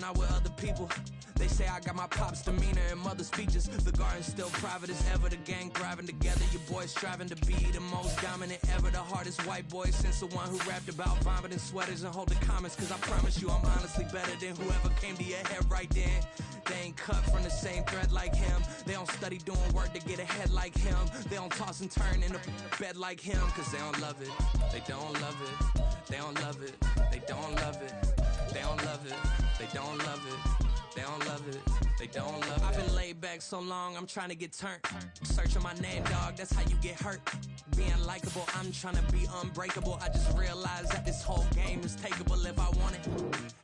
not with other people. They say I got my pop's demeanor and mother's features. The garden's still private as ever. The gang thriving together. Your boys striving to be the most dominant ever. The hardest white boy since the one who rapped about vomiting sweaters and hold the comments. Cause I promise you I'm honestly better than whoever came to your head right then. They ain't cut from the same thread like him. They don't study doing work to get ahead like him. They don't toss and turn in the bed like him. Cause they don't love it. They don't love it. They don't love it. They don't love it. They don't love it. They don't love it. They don't love it. They don't love it. I've been laid back so long, I'm trying to get turned. Searching my name, dog, that's how you get hurt. Being likable, I'm trying to be unbreakable. I just realized that this whole game is takeable if I want it.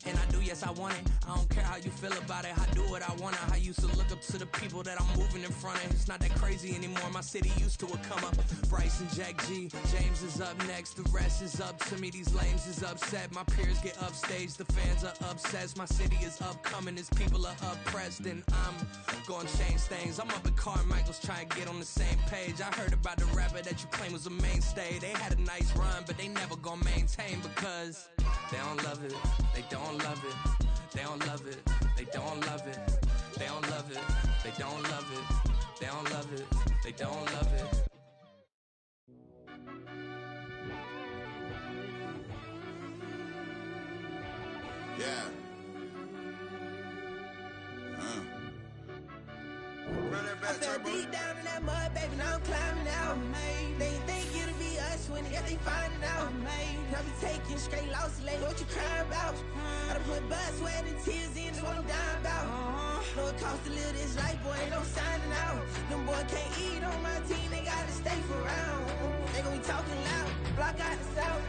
And I do, yes, I want it. I don't care how you feel about it. I do what I want. I used to look up to the people that I'm moving in front of. It's not that crazy anymore. My city used to a come up. Bryce and Jack G. James is up next. The rest is up to me. These lames is upset. My peers get upstaged. The fans are obsessed. My city is upcoming. His people are oppressed. And I'm gonna change things. I'm up at Carmichael's trying to get on the same page. I heard about the rapper that you claim was a mainstay. They had a nice run, but they never gonna maintain because they don't love it. They don't love it. They don't love it. They don't love it. They don't love it. They don't love it. They don't love it. They don't love it. Yeah. Run that back, I fell deep down in that mud, baby, now I'm climbing out. They ain't think it'll be us when they finding out. I be taking straight losses lately, what you crying about? I done put blood, sweat, and tears in, that's what I'm dying about. Know it costs to live this life, boy, ain't no signing out. Them boy can't eat on my team, they gotta stay for round. They gon' be talking loud, block out the south.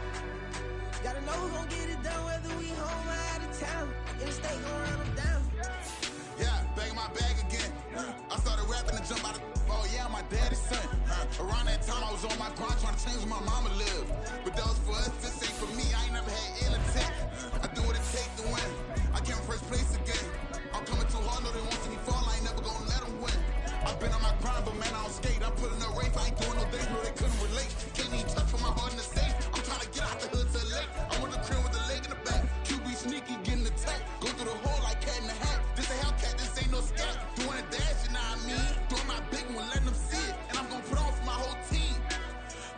Gotta know who gon' get it done, whether we home or out of town. In the state gon' run them down. Yeah, back in my bag again. I started rapping and jump out of oh yeah, I'm my daddy's son. Around that time I was on my grind trying to change where my mama lived. But that was for us, this ain't for me. I ain't never had ill intent. I do what it takes to win. I came first place again. I'm coming too hard, know they want to see me fall. I ain't never gonna let them win. I've been on my grind, but man, I don't skate. I'm putting a race, I ain't doing no things where they couldn't relate. Can't even touch for my heart in the safe. I'm trying to get out the hood to the lake. I'm with the crib with the leg in the back. QB sneaky, getting attacked. Go through the hole like cat in the hat. This a Hellcat, this ain't no scat. Doing a dash, you know what I mean? Doing my big one, letting them see it. And I'm gonna put on for my whole team.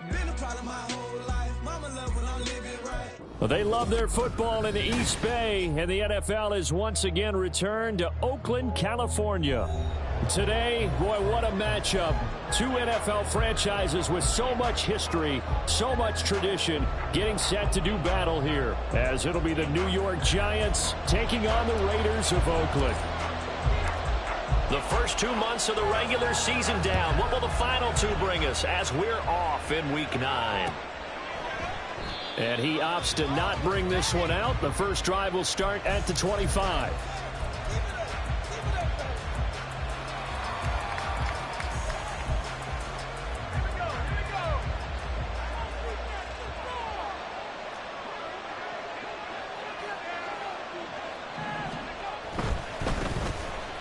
Been a problem my whole life. Mama love when I'm living right. Well, they love their football in the East Bay, and the NFL has once again returned to Oakland, California. Today, boy, what a matchup. Two NFL franchises with so much history, so much tradition, getting set to do battle here, as it'll be the New York Giants taking on the Raiders of Oakland. The first 2 months of the regular season down. What will the final two bring us as we're off in Week 9? And he opts to not bring this one out. The first drive will start at the 25.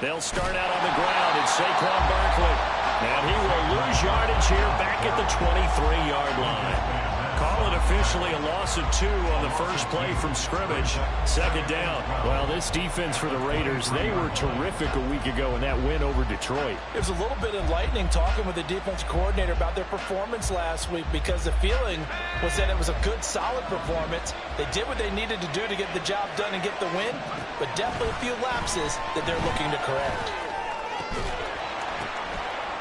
They'll start out on the ground in Saquon Barkley. And he will lose yardage here back at the 23-yard line. Call it officially a loss of 2 on the first play from scrimmage. Second down. Well, this defense for the Raiders, they were terrific a week ago in that win over Detroit. It was a little bit enlightening talking with the defensive coordinator about their performance last week, because the feeling was that it was a good, solid performance. They did what they needed to do to get the job done and get the win, but definitely a few lapses that they're looking to correct.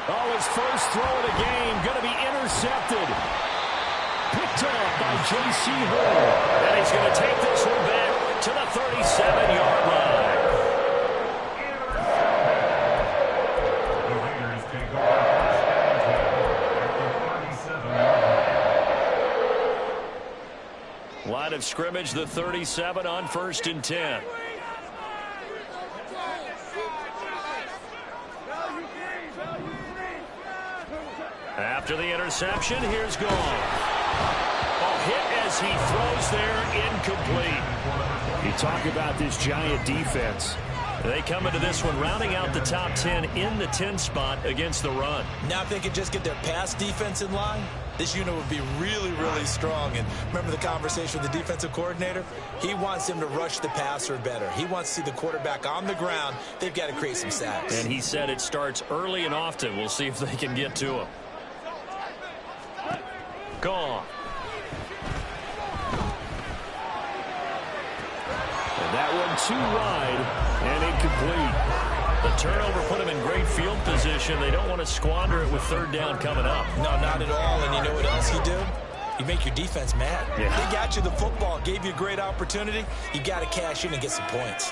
Oh, his first throw of the game going to be intercepted. Picked up by J.C. Horn. And he's going to take this one back to the 37-yard line. Line of scrimmage, the 37 on 1st and 10. After the interception, here's Gone. A hit as he throws there, incomplete. You talk about this Giant defense. They come into this one rounding out the top 10 in the 10 spot against the run. Now if they could just get their pass defense in line, this unit would be really, really strong. And remember the conversation with the defensive coordinator? He wants them to rush the passer better. He wants to see the quarterback on the ground. They've got to create some sacks. And he said it starts early and often. We'll see if they can get to him. Gone. And that one too wide and incomplete. The turnover put him in great field position. They don't want to squander it with third down coming up. No, not at all. And you know what else you do? You make your defense mad. Yeah. They got you the football, gave you a great opportunity. You got to cash in and get some points.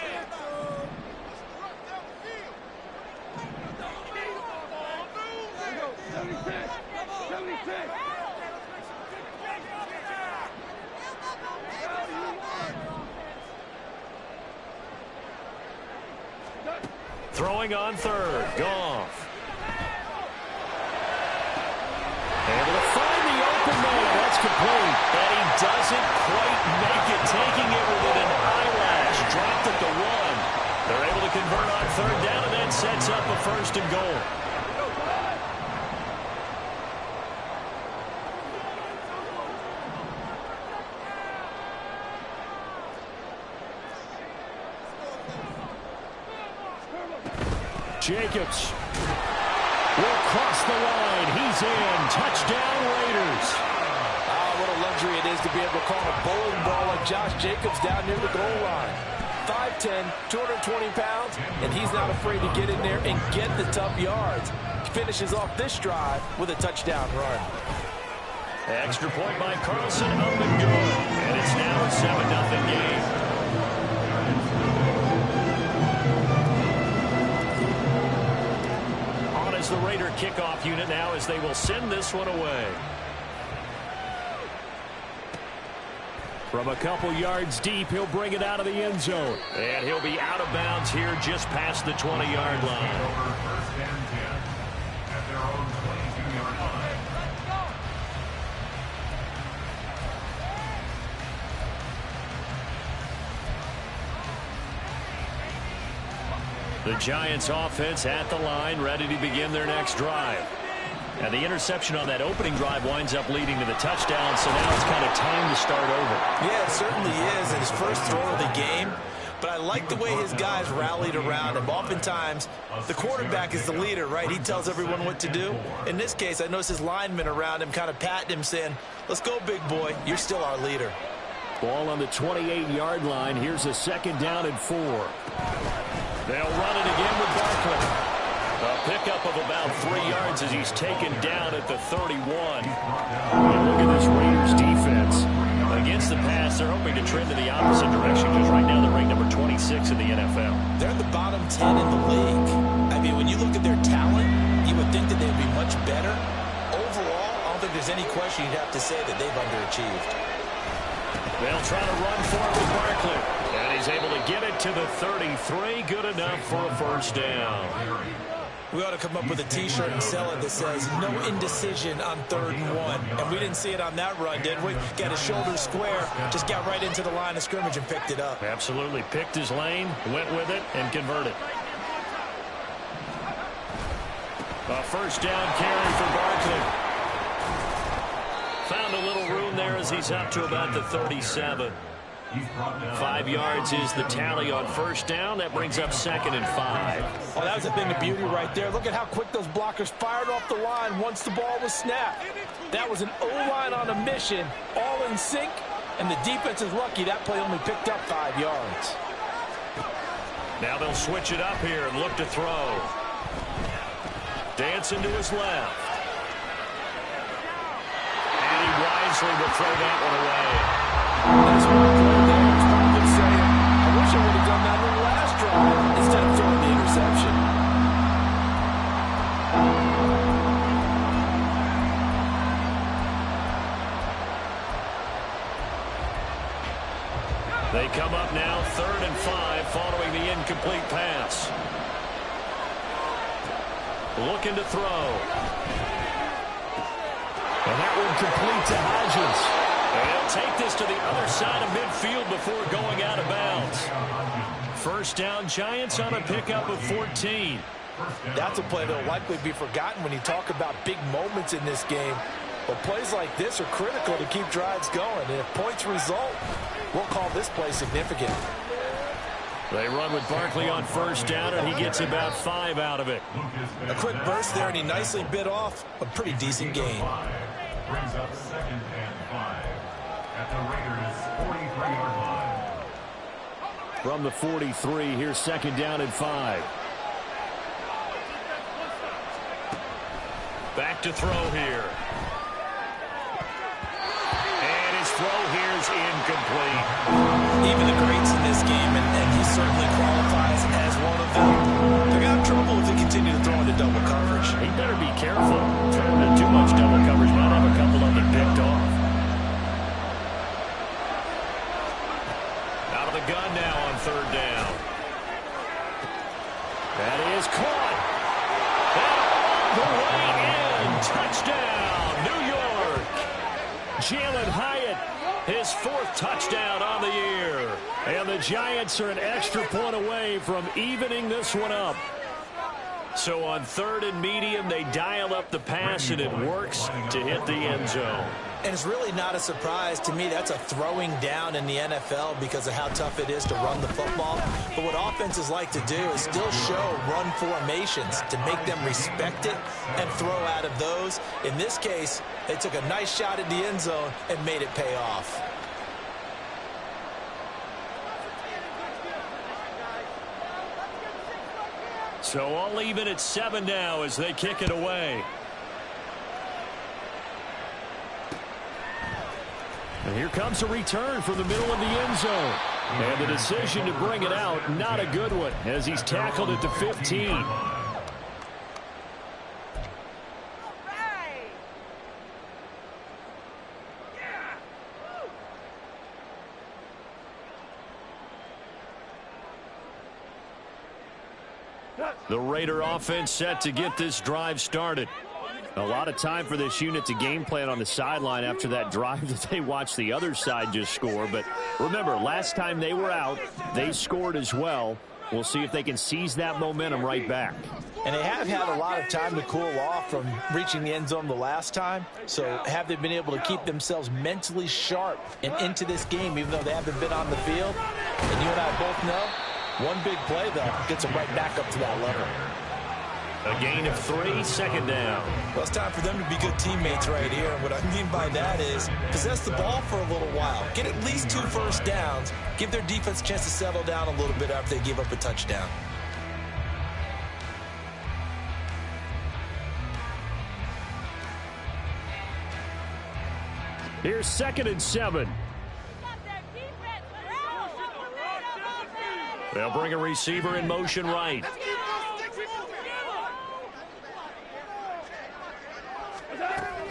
Throwing on third. Goff. Able to find the open man. That's complete. And he doesn't quite make it. Taking it within an eyelash. Dropped at the 1. They're able to convert on third down and then sets up a first and goal. Jacobs will cross the line. He's in. Touchdown, Raiders. What a luxury it is to be able to call a bowling ball like Josh Jacobs down near the goal line. 5'10", 220 pounds, and he's not afraid to get in there and get the tough yards. He finishes off this drive with a touchdown run. Extra point by Carlson, up and good. And it's now a 7-0 game. The Raider kickoff unit now as they will send this one away. From a couple yards deep, he'll bring it out of the end zone. And he'll be out of bounds here just past the 20-yard line. The Giants offense at the line, ready to begin their next drive. And the interception on that opening drive winds up leading to the touchdown, so now it's kind of time to start over. Yeah, it certainly is, in his first throw of the game. But I like the way his guys rallied around him. Oftentimes, the quarterback is the leader, right? He tells everyone what to do. In this case, I noticed his linemen around him kind of patting him, saying, let's go, big boy. You're still our leader. Ball on the 28-yard line. Here's a 2nd down and 4. They'll run it again with Barkley. A pickup of about 3 yards as he's taken down at the 31. And look at this Raiders defense. Against the pass, they're hoping to trend in the opposite direction because right now they're ranked number 26 in the NFL. They're in the bottom 10 in the league. I mean, when you look at their talent, you would think that they'd be much better. Overall, I don't think there's any question you'd have to say that they've underachieved. They'll try to run for it with Barkley. And he's able to get it to the 33. Good enough for a first down. We ought to come up with a T-shirt and sell it that says, no indecision on 3rd and 1. And we didn't see it on that run, did we? Got his shoulders square, just got right into the line of scrimmage and picked it up. Absolutely. Picked his lane, went with it, and converted. A first down carry for Barkley. Found a little room there as he's up to about the 37. 5 yards is the tally on first down. That brings up 2nd and 5. Oh, that was a thing of beauty right there. Look at how quick those blockers fired off the line once the ball was snapped. That was an O-line on a mission, all in sync, and the defense is lucky that play only picked up 5 yards. Now they'll switch it up here and look to throw. Dancing to his left. And he wisely will throw that one away. That's what I'm doing there. It's probably saying, I wish I would have done that in the last drive instead of throwing the interception. They come up now 3rd and 5 following the incomplete pass. Looking to throw. And that one complete to Hodges. And he'll take this to the other side of midfield before going out of bounds. First down, Giants on a pickup of 14. That's a play that will likely be forgotten when you talk about big moments in this game. But plays like this are critical to keep drives going. And if points result, we'll call this play significant. They run with Barkley on first down, and he gets about 5 out of it. A quick burst there, and he nicely bit off a pretty decent gain. Brings up 2nd and 5 at the Raiders' 43-yard line. From the 43, here's 2nd down and 5. Back to throw here. And his throw here is incomplete. Even the greats in this game, and he certainly qualifies as one of them, they're going to have trouble if they continue to throw into double coverage. He better be careful. Throwing into too much double coverage might have a couple of them picked off. Out of the gun now on 3rd down. That is caught. The way in. Touchdown, New York. Jalen Hyatt, his 4th touchdown on the year. And the Giants are an extra point away from evening this one up. So on 3rd and medium, they dial up the pass, and it works to hit the end zone. And it's really not a surprise to me. That's a throwing down in the NFL because of how tough it is to run the football. But what offenses like to do is still show run formations to make them respect it and throw out of those. In this case, they took a nice shot at the end zone and made it pay off. So all even at 7 now as they kick it away. And here comes a return from the middle of the end zone. And the decision to bring it out, not a good one, as he's tackled at the 15. The Raider offense set to get this drive started. A lot of time for this unit to game plan on the sideline after that drive that they watched the other side just score. But remember, last time they were out, they scored as well. We'll see if they can seize that momentum right back. And they have had a lot of time to cool off from reaching the end zone the last time. So have they been able to keep themselves mentally sharp and into this game, even though they haven't been on the field? And you and I both know, one big play, though, gets them right back up to that level. A gain of 3, 2nd down. Well, it's time for them to be good teammates right here. And what I mean by that is possess the ball for a little while. Get at least 2 first downs. Give their defense a chance to settle down a little bit after they give up a touchdown. Here's 2nd and 7. They'll bring a receiver in motion right.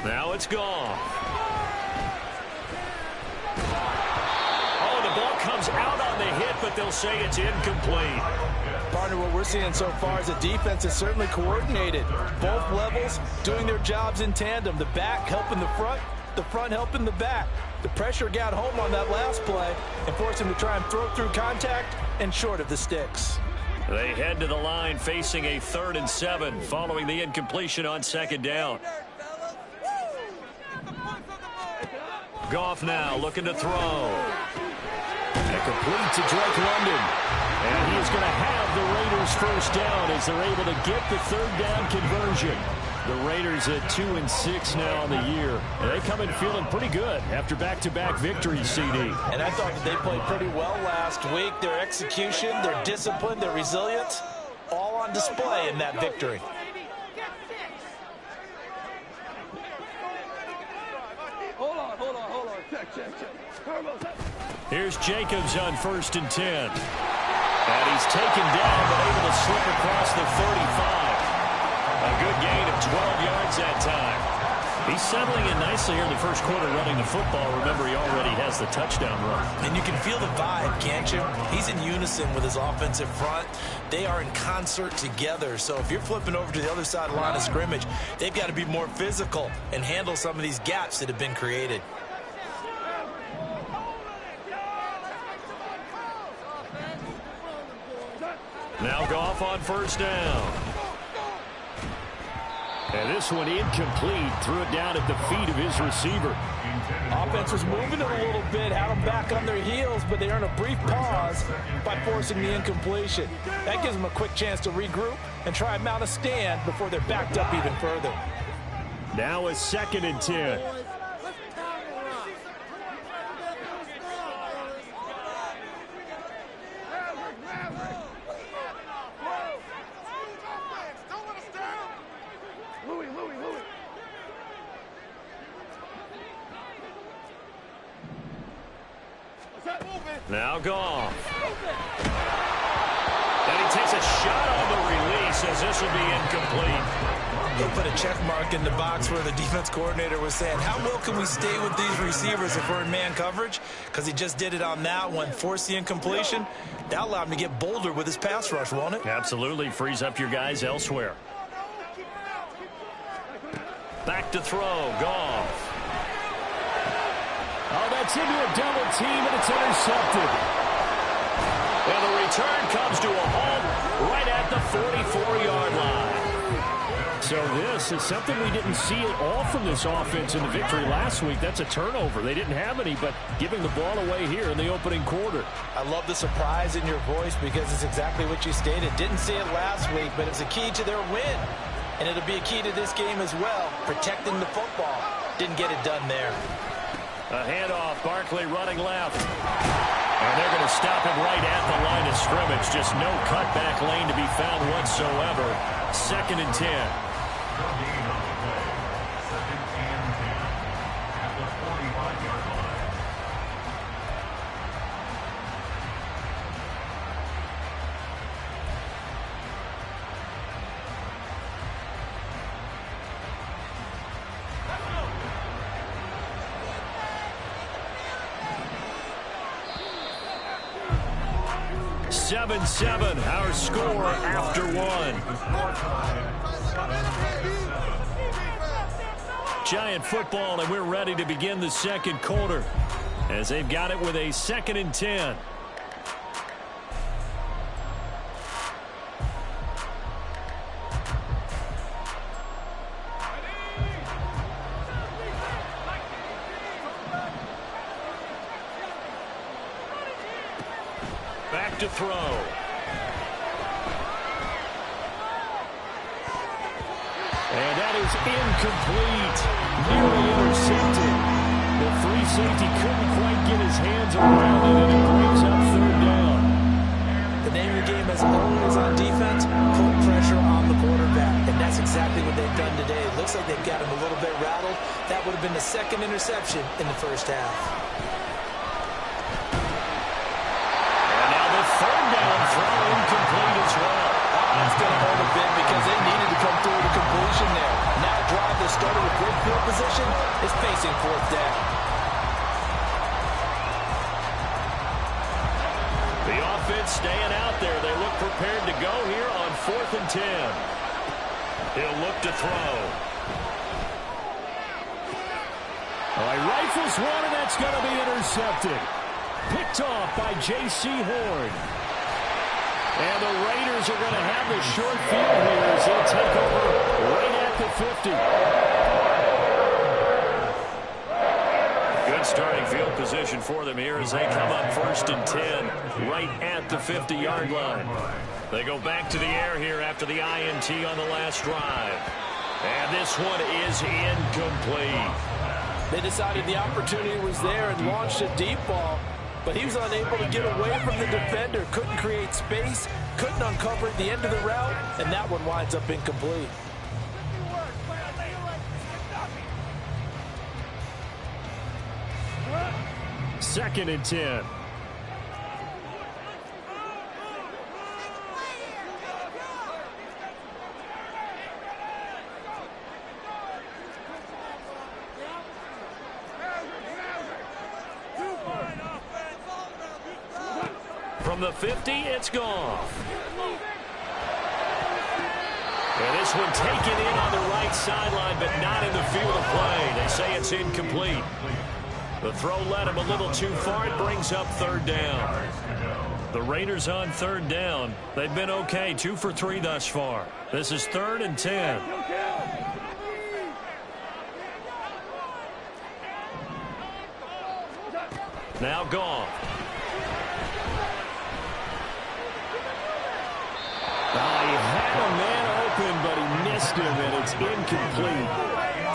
Now it's gone. Oh, the ball comes out on the hit, but they'll say it's incomplete. Partner, what we're seeing so far is the defense is certainly coordinated. Both levels doing their jobs in tandem. The back helping the front helping the back. The pressure got home on that last play and forced him to try and throw through contact and short of the sticks. They head to the line facing a 3rd and 7 following the incompletion on 2nd down. Goff now looking to throw. And complete to Drake London. And he is going to have the Raiders first down as they're able to get the 3rd down conversion. The Raiders at 2-6 now on the year. And they come in feeling pretty good after back-to-back victories, CD. And I thought that they played pretty well last week. Their execution, their discipline, their resilience, all on display in that victory. Hold on. Check. Here's Jacobs on 1st and 10. And he's taken down, but able to slip across the 35. A good gain of 12 yards that time. He's settling in nicely here in the first quarter running the football. Remember, he already has the touchdown run. And you can feel the vibe, can't you? He's in unison with his offensive front. They are in concert together. So if you're flipping over to the other side of the line of scrimmage, they've got to be more physical and handle some of these gaps that have been created. Now Goff on first down. And this one incomplete. Threw it down at the feet of his receiver. Offense was moving it a little bit, had them back on their heels, but they earned a brief pause by forcing the incompletion. That gives them a quick chance to regroup and try and mount a stand before they're backed up even further. Now a 2nd and 10. Now Goff. And he takes a shot on the release as this will be incomplete. He'll put a check mark in the box where the defense coordinator was saying, how well can we stay with these receivers if we're in man coverage? Because he just did it on that one, forced the incompletion. That'll allow him to get bolder with his pass rush, won't it? Absolutely. Frees up your guys elsewhere. Back to throw. Goff. Oh, that's into a double team, and it's intercepted. And the return comes to a home right at the 44-yard line. So this is something we didn't see at all from this offense in the victory last week. That's a turnover. They didn't have any, but giving the ball away here in the opening quarter. I love the surprise in your voice because it's exactly what you stated. Didn't see it last week, but it's a key to their win. And it'll be a key to this game as well, protecting the football. Didn't get it done there. A handoff, Barkley running left. And they're going to stop him right at the line of scrimmage. Just no cutback lane to be found whatsoever. 2nd and 10. Seven, our score after one. Giant football, and we're ready to begin the second quarter as they've got it with a 2nd and 10. Back to throw. And that is incomplete. Nearly intercepted. The free safety couldn't quite get his hands around it, and it brings up 3rd down. The name of the game as always on defense, put pressure on the quarterback. And that's exactly what they've done today. It looks like they've got him a little bit rattled. That would have been the 2nd interception in the first half. And now the 3rd down throw incomplete as well. That's going to hurt a bit because they needed to come through the completion there. Now a drive that started with great field position is facing 4th down. The offense staying out there. They look prepared to go here on 4th and 10. He'll look to throw. All right, rifles one, and that's going to be intercepted. Picked off by J.C. Horn. And the Raiders are going to have the short field here as they'll take over right at the 50. Good starting field position for them here as they come up 1st and 10 right at the 50-yard line. They go back to the air here after the INT on the last drive. And this one is incomplete. They decided the opportunity was there and launched a deep ball, but he was unable to get away from the defender, couldn't create space, couldn't uncover at the end of the route, and that one winds up incomplete. Second and 10. From the 50, it's gone. And this one taken in on the right sideline, but not in the field of play. They say it's incomplete. The throw led him a little too far. It brings up 3rd down. The Raiders on third down. They've been okay, 2 for 3 thus far. This is 3rd and 10. Now Goff. He had a man open, but he missed him, and it's incomplete.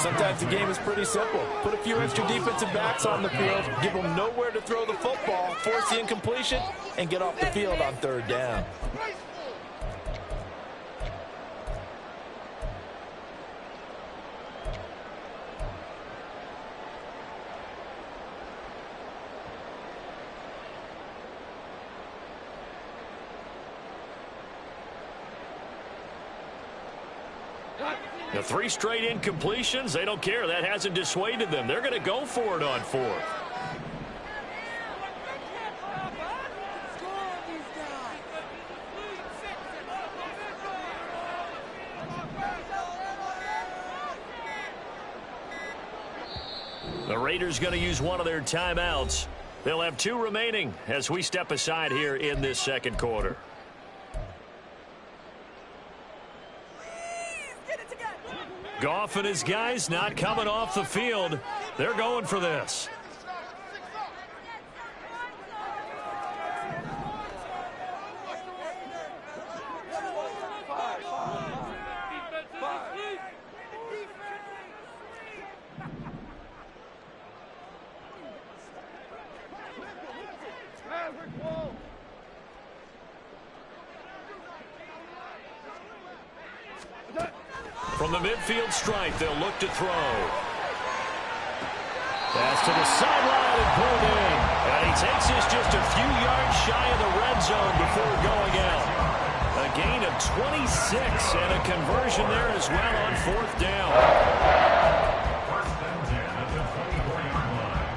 Sometimes the game is pretty simple. Put a few extra defensive backs on the field, give them nowhere to throw the football, force the incompletion, and get off the field on third down. The 3 straight incompletions, they don't care. That hasn't dissuaded them. They're going to go for it on 4th. The Raiders going to use one of their timeouts. They'll have 2 remaining as we step aside here in this second quarter. Goff and his guys not coming off the field. They're going for this. From the midfield stripe, they'll look to throw. Pass to the sideline and pulled in. And he takes this just a few yards shy of the red zone before going out. A gain of 26 and a conversion there as well on 4th down. 1st and 10 at the 24-yard line.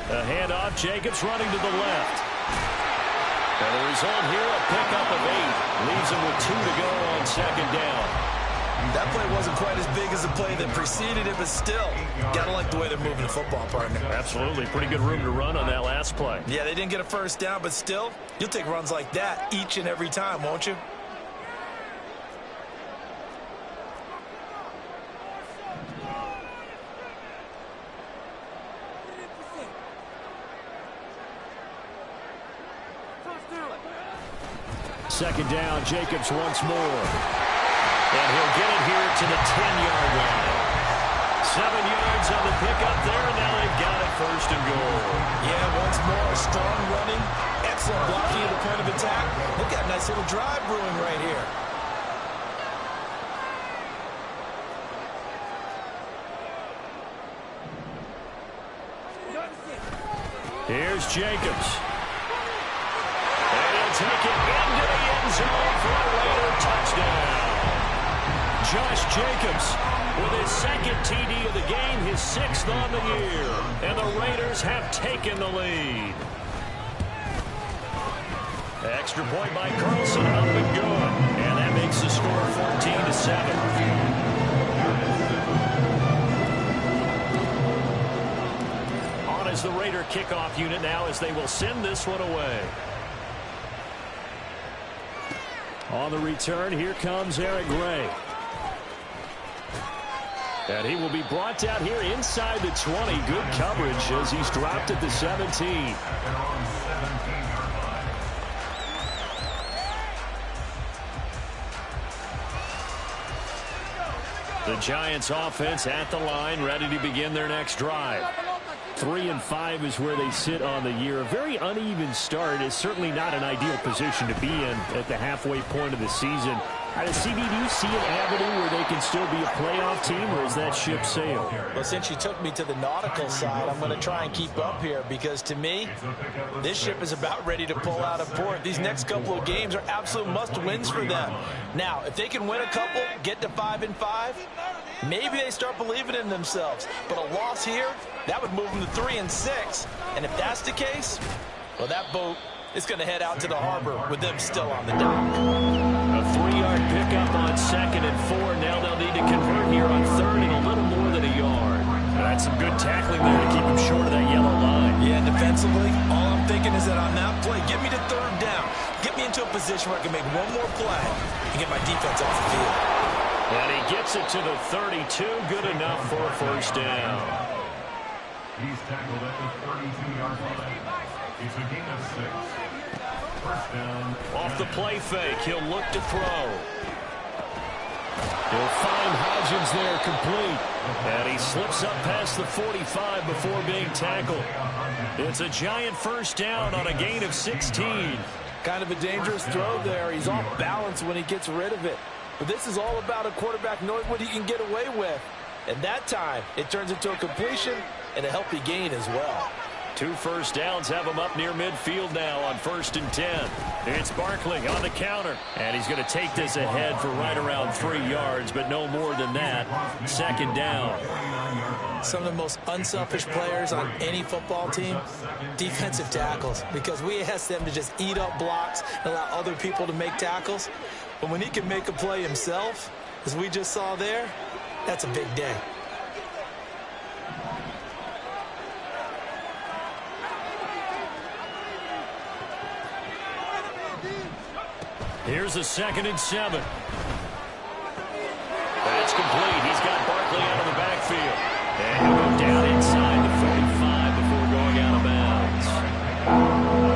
A handoff, Jacobs running to the left. And the result here, a pickup of 8. Leaves him with 2 to go on 2nd down. That play wasn't quite as big as the play that preceded it, but still, gotta like the way they're moving the football, partner. Absolutely. Pretty good room to run on that last play. Yeah, they didn't get a first down, but still, you'll take runs like that each and every time, won't you? Second down, Jacobs once more. And he'll get it here to the 10-yard line. 7 yards on the pickup there, and now they've got it 1st and goal. Yeah, once more, strong running, excellent blocking at the point of attack. Look at a nice little drive brewing right here. Here's Jacobs. And he'll take it into the end zone for a Raider touchdown. Josh Jacobs with his 2nd TD of the game, his 6th on the year. And the Raiders have taken the lead. Extra point by Carlson, up and good. And that makes the score 14-7. As the Raider kickoff unit now as they will send this one away. On the return, here comes Eric Gray. And he will be brought down here inside the 20. Good coverage as he's dropped at the 17. They're on 17-yard line. The Giants offense at the line, ready to begin their next drive. 3-5 is where they sit on the year. A very uneven start is certainly not an ideal position to be in at the halfway point of the season. Out of CB, do you see an avenue where they can still be a playoff team, or is that ship sailed? Well, since you took me to the nautical side, I'm going to try and keep up here because, to me, this ship is about ready to pull out of port. These next couple of games are absolute must-wins for them. Now, if they can win a couple, get to 5-5, maybe they start believing in themselves. But a loss here, that would move them to 3-6. And if that's the case, well, that boat is going to head out to the harbor with them still on the dock. 3-yard pickup on 2nd and 4. Now they'll need to convert here on 3rd and a little more than a yard. That's some good tackling there to keep him short of that yellow line. Yeah, defensively, all I'm thinking is that on that play, get me to 3rd down. Get me into a position where I can make one more play and get my defense off the field. And he gets it to the 32. Good enough for a 1st down. He's tackled at the 32-yard line. It's a gain of 6. 1st down. Off the play fake, he'll look to throw. He'll find Hodgins there complete. And he slips up past the 45 before being tackled. It's a giant 1st down on a gain of 16. Kind of a dangerous throw there. He's off balance when he gets rid of it. But this is all about a quarterback knowing what he can get away with. And that time, it turns into a completion and a healthy gain as well. 2 1st downs have him up near midfield now on 1st and 10. It's Barkley on the counter. And he's going to take this ahead for right around 3 yards, but no more than that. 2nd down. Some of the most unselfish players on any football team, defensive tackles, because we ask them to just eat up blocks and allow other people to make tackles. But when he can make a play himself, as we just saw there, that's a big day. Here's a 2nd and 7. That's complete. He's got Barkley out of the backfield. And he'll go down inside the 45 before going out of bounds.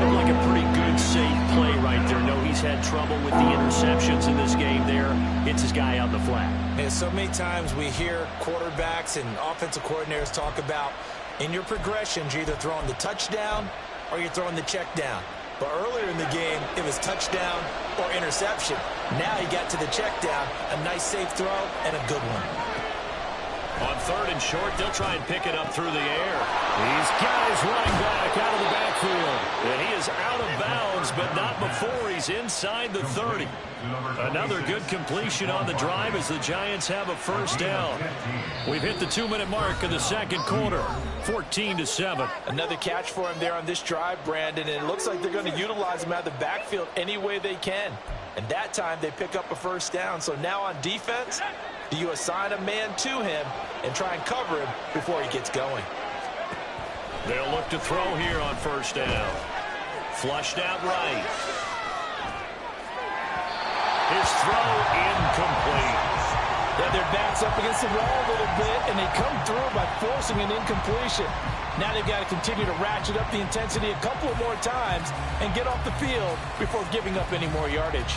Looked like a pretty good, safe play right there. No, he's had trouble with the interceptions in this game there. Hits his guy out the flat. Yeah, so many times we hear quarterbacks and offensive coordinators talk about in your progressions, you're either throwing the touchdown or you're throwing the check down. But earlier in the game, it was touchdown or interception. Now he got to the check down, a nice safe throw, and a good one. On 3rd and short, they'll try and pick it up through the air. These guys running back out of the backfield. And he is out of bounds, but not before he's inside the 30. Another good completion on the drive as the Giants have a 1st down. We've hit the 2-minute mark of the 2nd quarter. 14-7. Another catch for him there on this drive, Brandon, and it looks like they're going to utilize him out of the backfield any way they can. And that time they pick up a 1st down. So now on defense, do you assign a man to him and try and cover him before he gets going? They'll look to throw here on 1st down. Flushed out right. His throw incomplete. Yeah, their back's up against the wall a little bit, and they come through by forcing an incompletion. Now they've got to continue to ratchet up the intensity a couple of more times and get off the field before giving up any more yardage.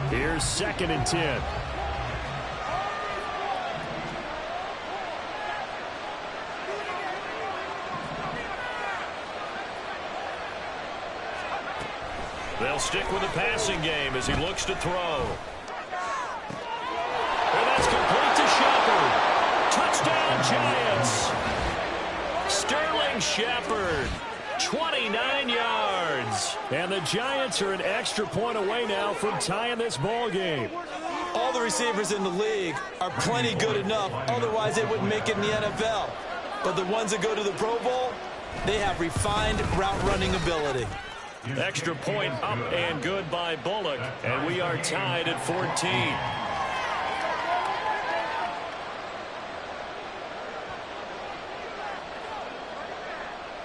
Here's 2nd and 10. They'll stick with the passing game as he looks to throw. And that's complete to Shepard. Touchdown, Giants. Sterling Shepard, 29 yards. And the Giants are an extra point away now from tying this ball game. All the receivers in the league are plenty good enough. Otherwise, they wouldn't make it in the NFL. But the ones that go to the Pro Bowl, they have refined route running ability. Extra point up and good by Bullock. And we are tied at 14.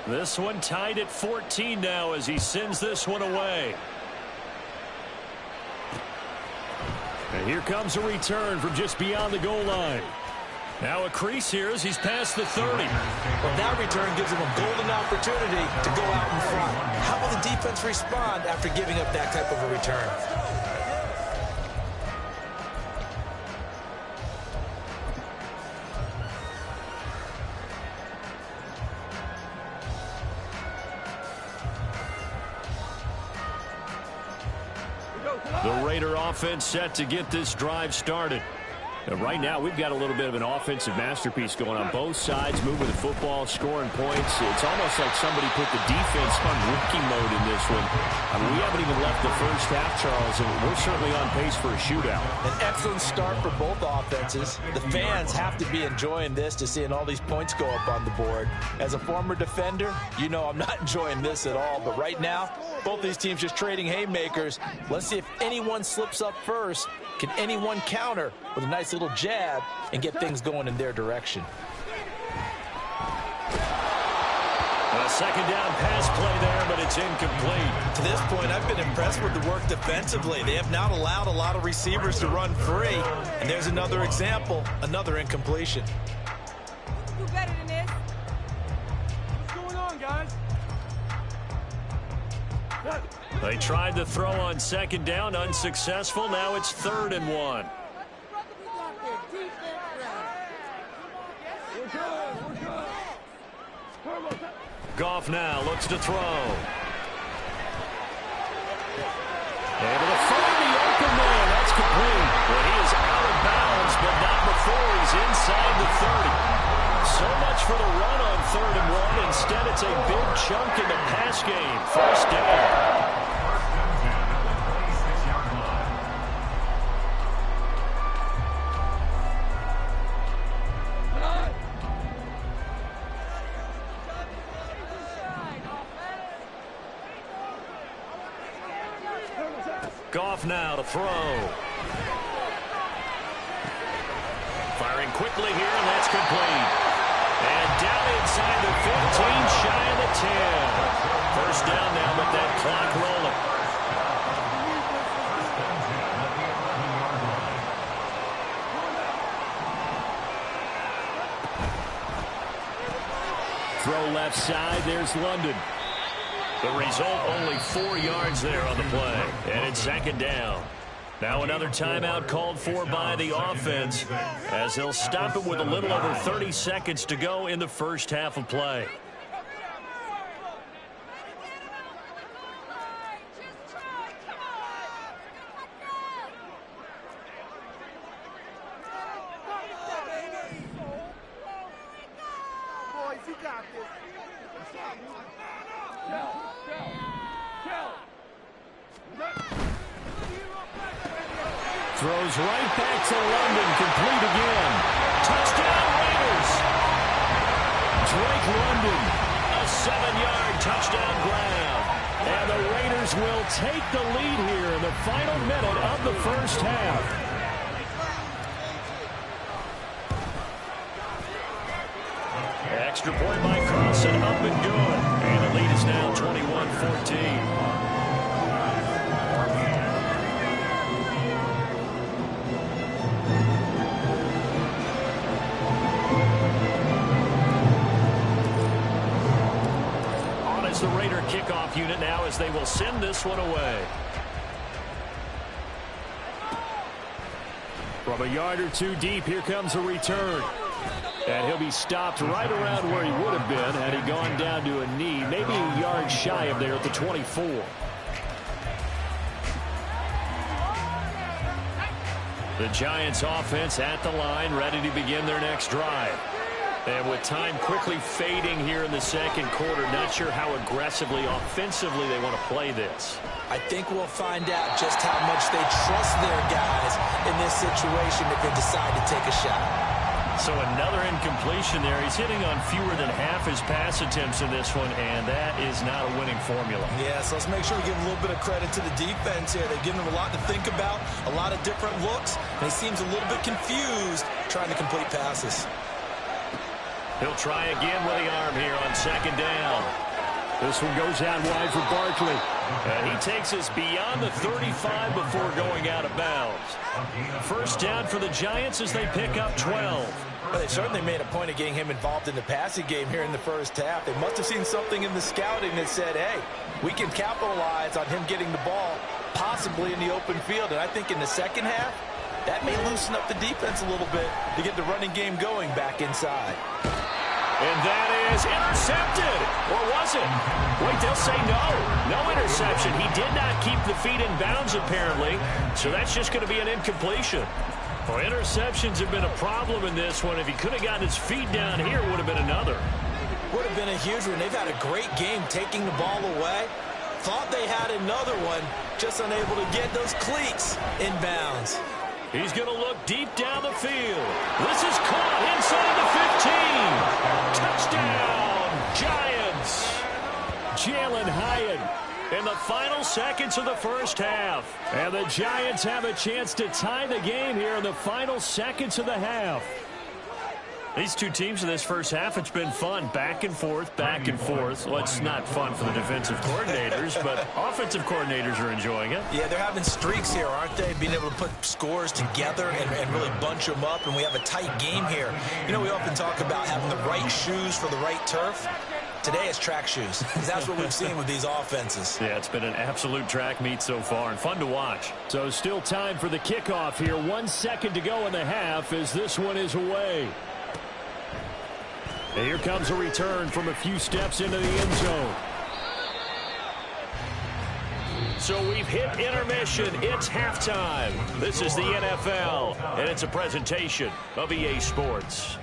This one tied at 14 now as he sends this one away. And here comes a return from just beyond the goal line. Now a crease here as he's past the 30. Well, that return gives him a golden opportunity to go out in front. How will the defense respond after giving up that type of a return? The Raider offense set to get this drive started. And right now, we've got a little bit of an offensive masterpiece going on both sides, moving the football, scoring points. It's almost like somebody put the defense on rookie mode in this one. I mean, we haven't even left the first half, Charles, and we're certainly on pace for a shootout. An excellent start for both offenses. The fans have to be enjoying this to seeing all these points go up on the board. As a former defender, you know I'm not enjoying this at all. But right now, both these teams just trading haymakers. Let's see if anyone slips up first. Can anyone counter with a nice little jab and get things going in their direction? A second down pass play there, but it's incomplete. To this point, I've been impressed with the work defensively. They have not allowed a lot of receivers to run free. And there's another example, another incompletion. Do better than this. What's going on, guys? They tried to throw on second down, unsuccessful. Now it's 3rd and 1. Goff now looks to throw. Able to find the open man. That's complete. But he is out of bounds, but not before he's inside the 30. So much for the run on 3rd and 1. Instead, it's a big chunk in the pass game. First down. Goff now to throw. Firing quickly here, and that's complete. And down inside the 15, shy of the 10. First down now with that clock rolling. Throw left side. There's London. The result, only 4 yards there on the play. And it's 2nd down. Now another timeout called for by the offense as they'll stop it with a little over 30 seconds to go in the first half of play. Boys, you got this. Throws right back to London, complete again. Touchdown Raiders! Drake London. A 7-yard touchdown grab. And the Raiders will take the lead here in the final minute of the first half. Extra point by Carlson, up and good. And the lead is now 21-14. The Raider kickoff unit now as they will send this one away. From a yard or two deep, here comes a return. And he'll be stopped right around where he would have been had he gone down to a knee, maybe a yard shy of there at the 24. The Giants offense at the line, ready to begin their next drive. And with time quickly fading here in the second quarter, not sure how aggressively, offensively they want to play this. I think we'll find out just how much they trust their guys in this situation if they decide to take a shot. So another incompletion there. He's hitting on fewer than half his pass attempts in this one, and that is not a winning formula. Yeah, so let's make sure we give a little bit of credit to the defense here. They've given them a lot to think about, a lot of different looks, and he seems a little bit confused trying to complete passes. He'll try again with the arm here on second down. This one goes out wide for Barkley. And he takes us beyond the 35 before going out of bounds. First down for the Giants as they pick up 12. Well, they certainly made a point of getting him involved in the passing game here in the first half. They must have seen something in the scouting that said, hey, we can capitalize on him getting the ball possibly in the open field. And I think in the second half, that may loosen up the defense a little bit to get the running game going back inside. And that is intercepted. Or was it? Wait, they'll say no. No interception. He did not keep the feet in bounds, apparently. So that's just going to be an incompletion. Well, interceptions have been a problem in this one. If he could have gotten his feet down here, it would have been another. Would have been a huge one. They've had a great game taking the ball away. Thought they had another one, just unable to get those cleats inbounds. He's going to look deep down the field. This is caught inside the 15. Touchdown, Giants. Jalen Hyatt in the final seconds of the first half. And the Giants have a chance to tie the game here in the final seconds of the half. These two teams in this first half, it's been fun. Back and forth, back and forth. Well, it's not fun for the defensive coordinators, but offensive coordinators are enjoying it. Yeah, they're having streaks here, aren't they? Being able to put scores together and really bunch them up, and we have a tight game here. You know, we often talk about having the right shoes for the right turf. Today it's track shoes. That's what we've seen with these offenses. Yeah, it's been an absolute track meet so far and fun to watch. So still time for the kickoff here. 1 second to go in the half as this one is away. And here comes a return from a few steps into the end zone. So we've hit intermission. It's halftime. This is the NFL, and it's a presentation of EA Sports.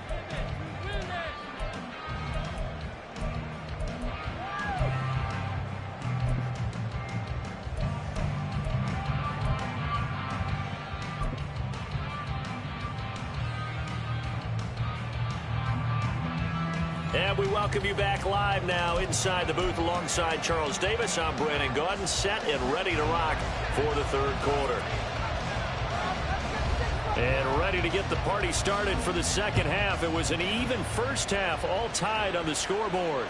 And we welcome you back live now inside the booth alongside Charles Davis. I'm Brandon Gaudin, set and ready to rock for the third quarter. And ready to get the party started for the second half. It was an even first half, all tied on the scoreboard.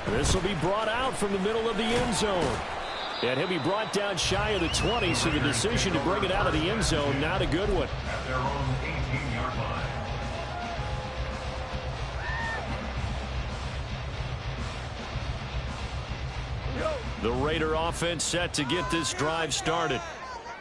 This will be brought out from the middle of the end zone. And he'll be brought down shy of the 20, so the decision to bring it out of the end zone, not a good one. At their own 18-yard line. The Raider offense set to get this drive started.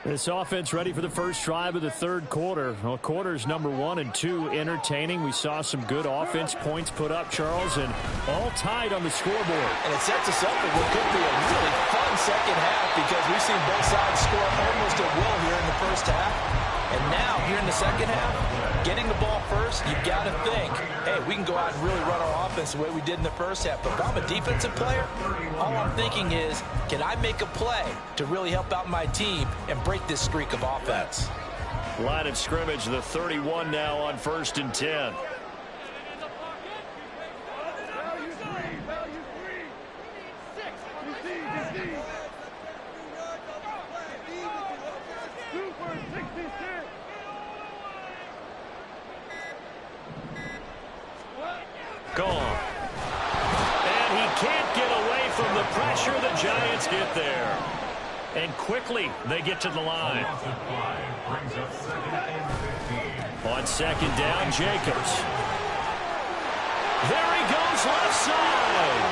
This offense ready for the first drive of the third quarter. Well, quarters number 1 and 2 entertaining. We saw some good offense points put up, Charles, and all tied on the scoreboard. And it sets us up for what could be a really fun second half because we've seen both sides score almost at will here in the first half. And now, here in the second half, getting the ball first, you've got to think, hey, we can go out and really run our offense the way we did in the first half. But if I'm a defensive player, all I'm thinking is, can I make a play to really help out my team and break this streak of offense? Line of scrimmage, the 31 now on 1st and 10. Gone. And he can't get away from the pressure. The Giants get there. And quickly, they get to the line. On second down, Jacobs. There he goes, left side.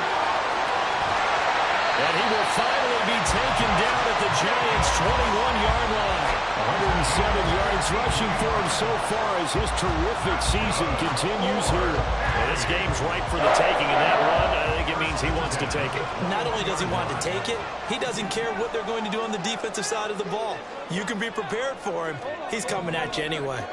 And he will finally be taken down at the Giants' 21-yard line. 107 yards rushing for him so far as his terrific season continues here. And this game's ripe for the taking, and that run, I think it means he wants to take it. Not only does he want to take it, he doesn't care what they're going to do on the defensive side of the ball. You can be prepared for him. He's coming at you anyway.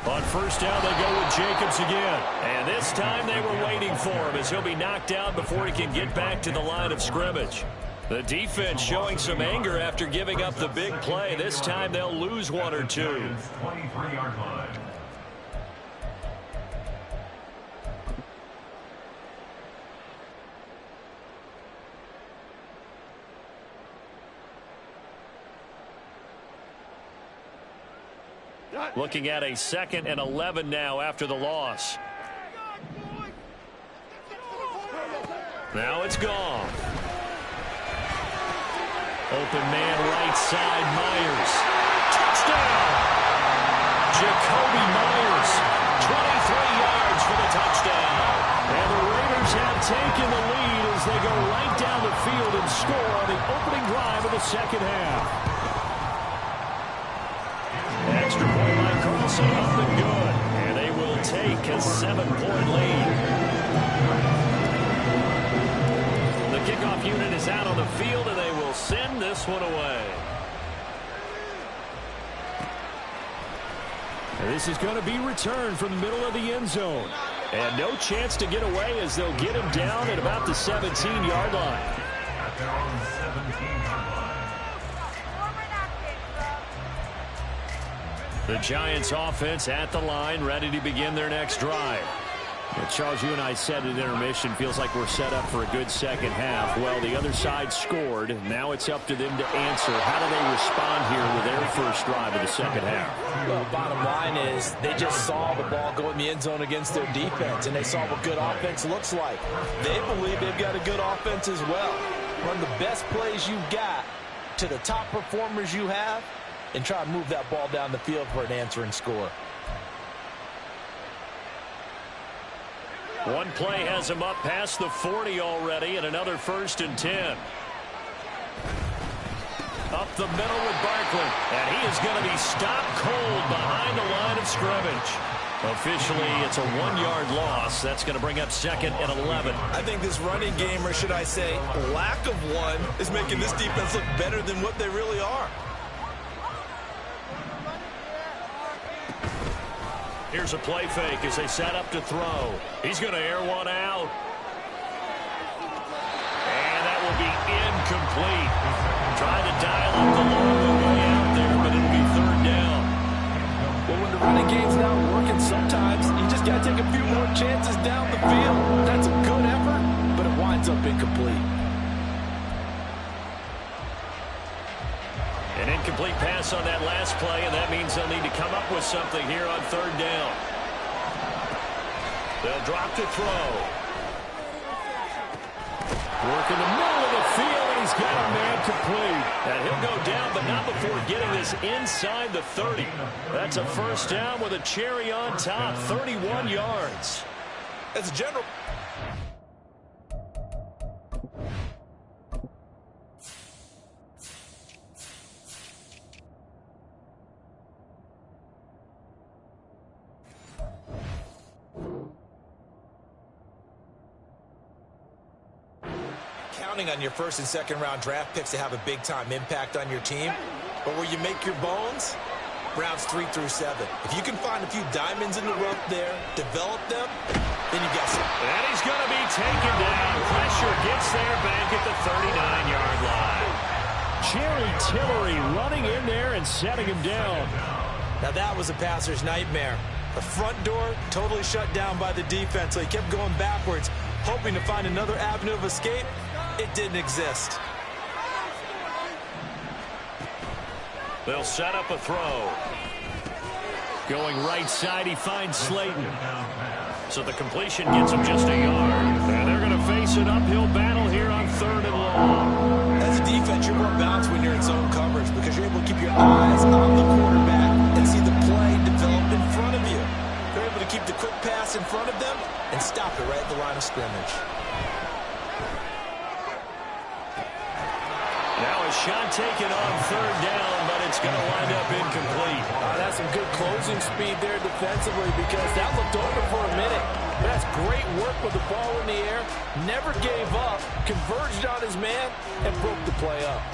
On first down, they go with Jacobs again. And this time they were waiting for him as he'll be knocked down before he can get back to the line of scrimmage. The defense showing some anger after giving up the big play. This time they'll lose one or two. 23-yard line. Looking at a 2nd and 11 now after the loss. Now it's gone. Open man right side, Myers. Touchdown! Jacoby Myers, 23 yards for the touchdown. And the Raiders have taken the lead as they go right down the field and score on the opening drive of the second half. Extra point by Carlson, up and good. And they will take a 7-point lead. The kick kickoff unit is out on the field, and they will send this one away. And this is going to be returned from the middle of the end zone. And no chance to get away as they'll get him down at about the 17-yard line. At their own 17-yard line. The Giants offense at the line, ready to begin their next drive. Well, Charles, you and I said at intermission, feels like we're set up for a good second half. Well, the other side scored. Now it's up to them to answer. How do they respond here with their first drive of the second half? Well, bottom line is they just saw the ball go in the end zone against their defense, and they saw what good offense looks like. They believe they've got a good offense as well. Run the best plays you've got to the top performers you have, and try to move that ball down the field for an answering score. One play has him up past the 40 already, and another 1st and 10. Up the middle with Barkley, and he is going to be stopped cold behind the line of scrimmage. Officially, it's a 1-yard loss. That's going to bring up 2nd and 11. I think this running game, or should I say lack of one, is making this defense look better than what they really are. Here's a play fake as they set up to throw. He's going to air one out. And that will be incomplete. Trying to dial up the long way out there, but it'll be 3rd down. Well, when the running game's not working, sometimes you just got to take a few more chances down the field. That's a good effort, but it winds up incomplete. An incomplete pass on that last play, and that means they'll need to come up with something here on 3rd down. They'll drop to throw. Work in the middle of the field, and he's got a man complete. And he'll go down, but not before getting this inside the 30. That's a 1st down with a cherry on top, 31 yards. As a general... counting on your 1st and 2nd round draft picks to have a big-time impact on your team. But where you make your bones, rounds 3 through 7. If you can find a few diamonds in the rough there, develop them, then you got some. And he's going to be taken down. Pressure gets there back at the 39-yard line. Jerry Tillery running in there and setting him down. Now that was a passer's nightmare. The front door totally shut down by the defense, so he kept going backwards, hoping to find another avenue of escape. It didn't exist. They'll set up a throw. Going right side, he finds Slayton. So the completion gets him just a yard. And they're going to face an uphill battle here on 3rd and long. As a defense, you're more balanced when you're in zone coverage because you're able to keep your eyes on the quarterback and see the play develop in front of you. You're able to keep the quick pass in front of them and stop it right at the line of scrimmage. Now a shot taken on 3rd down, but it's going to wind up incomplete. That's some good closing speed there defensively because that looked over for a minute. That's great work with the ball in the air. Never gave up, converged on his man, and broke the play up.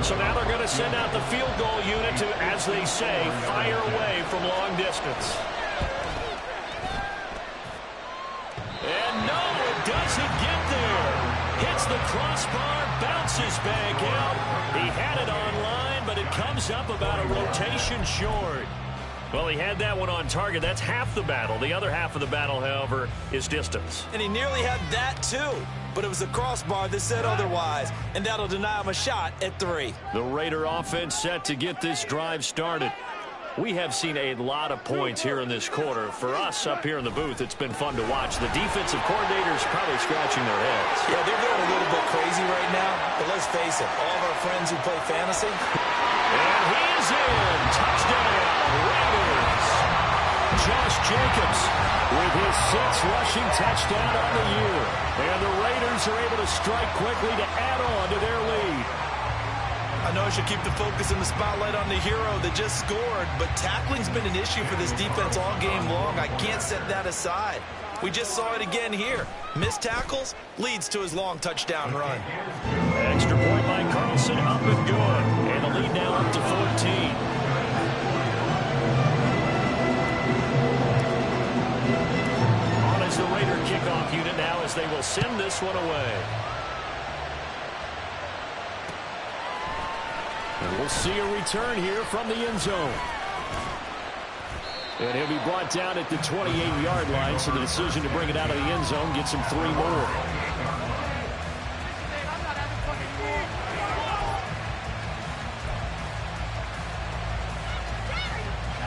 So now they're going to send out the field goal unit to, as they say, fire away from long distance. And no, it doesn't get there. Hits the crossbar, bounces back out. He had it on line, but it comes up about a rotation short. Well, he had that one on target. That's half the battle. The other half of the battle, however, is distance. And he nearly had that, too. But it was a crossbar that said otherwise, and that'll deny him a shot at 3. The Raider offense set to get this drive started. We have seen a lot of points here in this quarter. For us up here in the booth, it's been fun to watch. The defensive coordinators probably scratching their heads. Yeah, they're going a little bit crazy right now. But let's face it, all of our friends who play fantasy. And he is in. Touchdown, Raiders. Josh Jacobs with his 6th rushing touchdown on the year. And the Raiders are able to strike quickly to add on to their lead. I know I should keep the focus and the spotlight on the hero that just scored, but tackling's been an issue for this defense all game long. I can't set that aside. We just saw it again here. Missed tackles leads to his long touchdown run. Extra point by Carlson, up and good. And the lead now up to 14. On as the Raider kickoff unit now as they will send this one away. And we'll see a return here from the end zone. And he'll be brought down at the 28-yard line, so the decision to bring it out of the end zone gets him 3 more.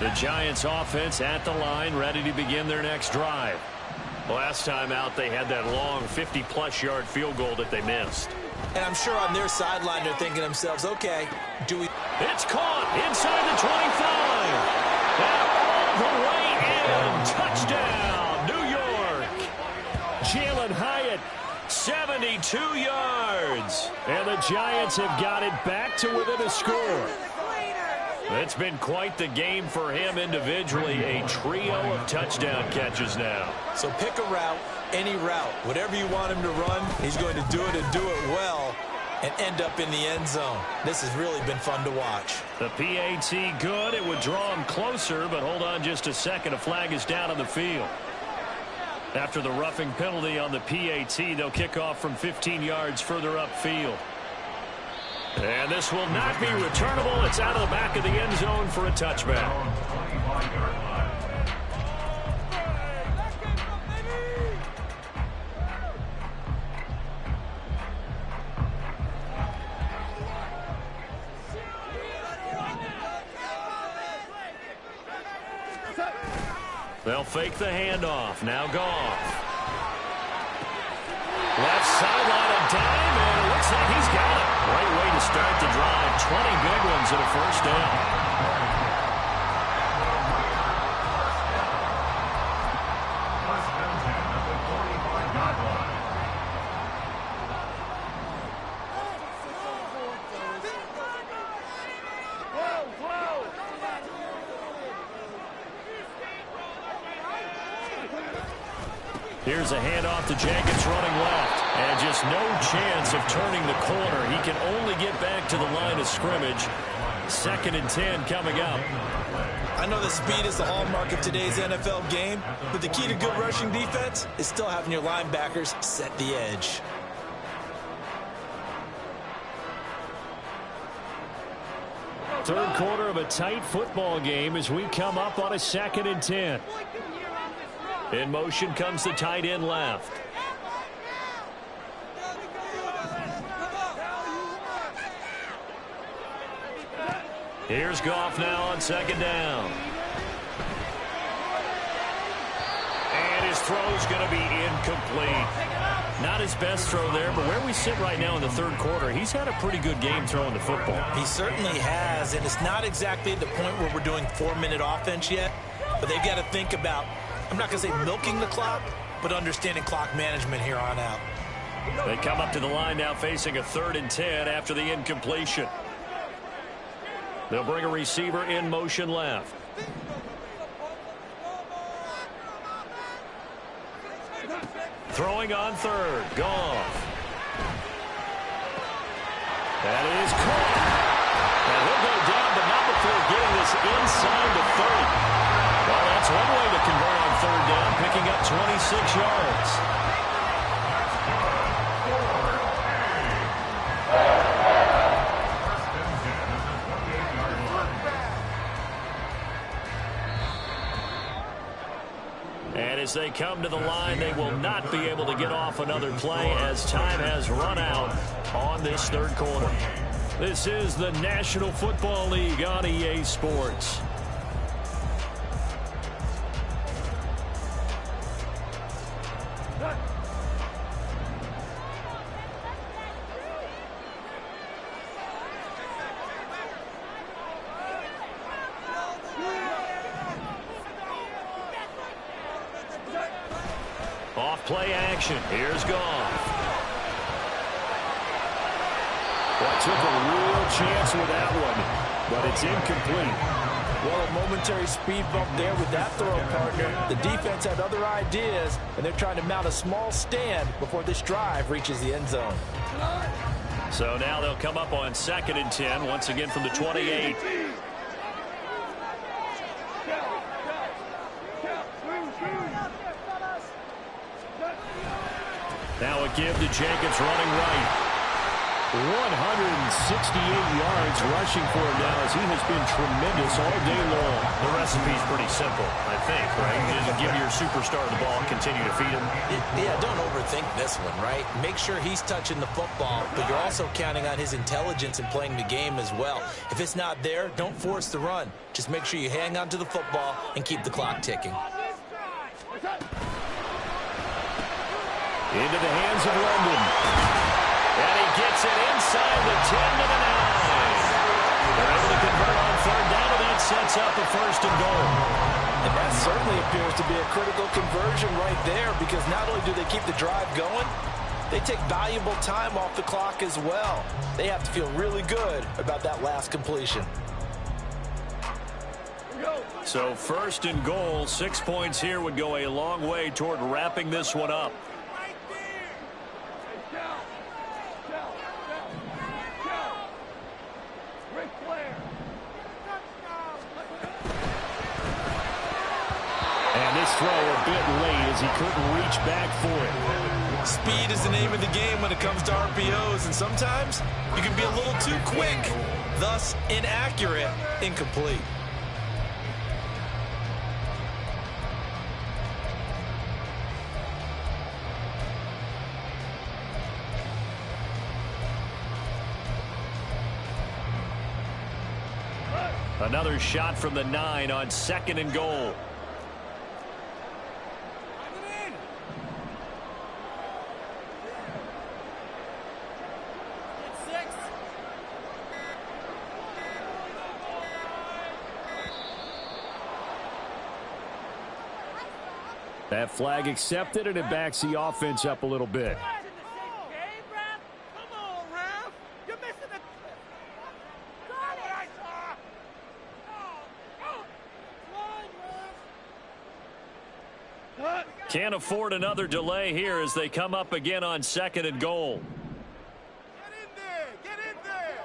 The Giants offense at the line, ready to begin their next drive. Last time out, they had that long 50-plus yard field goal that they missed. And I'm sure on their sideline they're thinking to themselves, okay, do we... It's caught inside the 25. And all the way in. Touchdown, New York. Jalen Hyatt, 72 yards. And the Giants have got it back to within a score. It's been quite the game for him individually. A trio of touchdown catches now. So pick a route, any route. Whatever you want him to run, he's going to do it and do it well and end up in the end zone. This has really been fun to watch. The PAT good. It would draw him closer, but hold on just a second. A flag is down on the field. After the roughing penalty on the PAT, they'll kick off from 15 yards further upfield. And this will not be returnable. It's out of the back of the end zone for a touchback. They'll fake the handoff. Now Goff. Left sideline, a dime, and it looks like he's got it. Great way to start the drive. 20 big ones and a first down. Here's a handoff to Jenkins running left. And just no chance of turning the corner. He can only get back to the line of scrimmage. 2nd and 10 coming up. I know the speed is the hallmark of today's NFL game, but the key to good rushing defense is still having your linebackers set the edge. Third quarter of a tight football game as we come up on a 2nd and 10. In motion comes the tight end left. Here's Goff now on 2nd down. And his throw's going to be incomplete. Not his best throw there, but where we sit right now in the third quarter, he's had a pretty good game throwing the football. He certainly has, and it's not exactly the point where we're doing 4-minute offense yet, but they've got to think about, I'm not going to say milking the clock, but understanding clock management here on out. They come up to the line now facing a 3rd and 10 after the incompletion. They'll bring a receiver in motion left. Throwing on 3rd. Goff. That is caught. And he'll go down, but not before getting this inside the 30. Well, that's one way to convert on 3rd down, picking up 26 yards. And as they come to the line, they will not be able to get off another play as time has run out on this third quarter. This is the National Football League on EA Sports. Off-play action. Here's Goff. Well, took a real chance with that one, but it's incomplete. Well, a momentary speed bump there with that throw, partner. The defense had other ideas, and they're trying to mount a small stand before this drive reaches the end zone. So now they'll come up on 2nd and 10, once again from the 28. Now a give to Jacobs running right. 168 yards rushing for him now as he has been tremendous all day long. The recipe's pretty simple, I think, right? You just give your superstar the ball, continue to feed him. Yeah, don't overthink this one, right? Make sure he's touching the football, but you're also counting on his intelligence in playing the game as well. If it's not there, don't force the run. Just make sure you hang on to the football and keep the clock ticking. Into the hands of London. And he gets it inside the 10 to the 9. They're able to convert on 3rd down, and that sets up a 1st and goal. And that certainly appears to be a critical conversion right there, because not only do they keep the drive going, they take valuable time off the clock as well. They have to feel really good about that last completion. So 1st and goal, 6 points here would go a long way toward wrapping this one up. And this throw a bit late as he couldn't reach back for it. Speed is the name of the game when it comes to RPOs, and sometimes you can be a little too quick, thus inaccurate, incomplete. Another shot from the 9 on 2nd and goal. That flag accepted, and it backs the offense up a little bit. Can't afford another delay here as they come up again on 2nd and goal. Get in there! Get in there!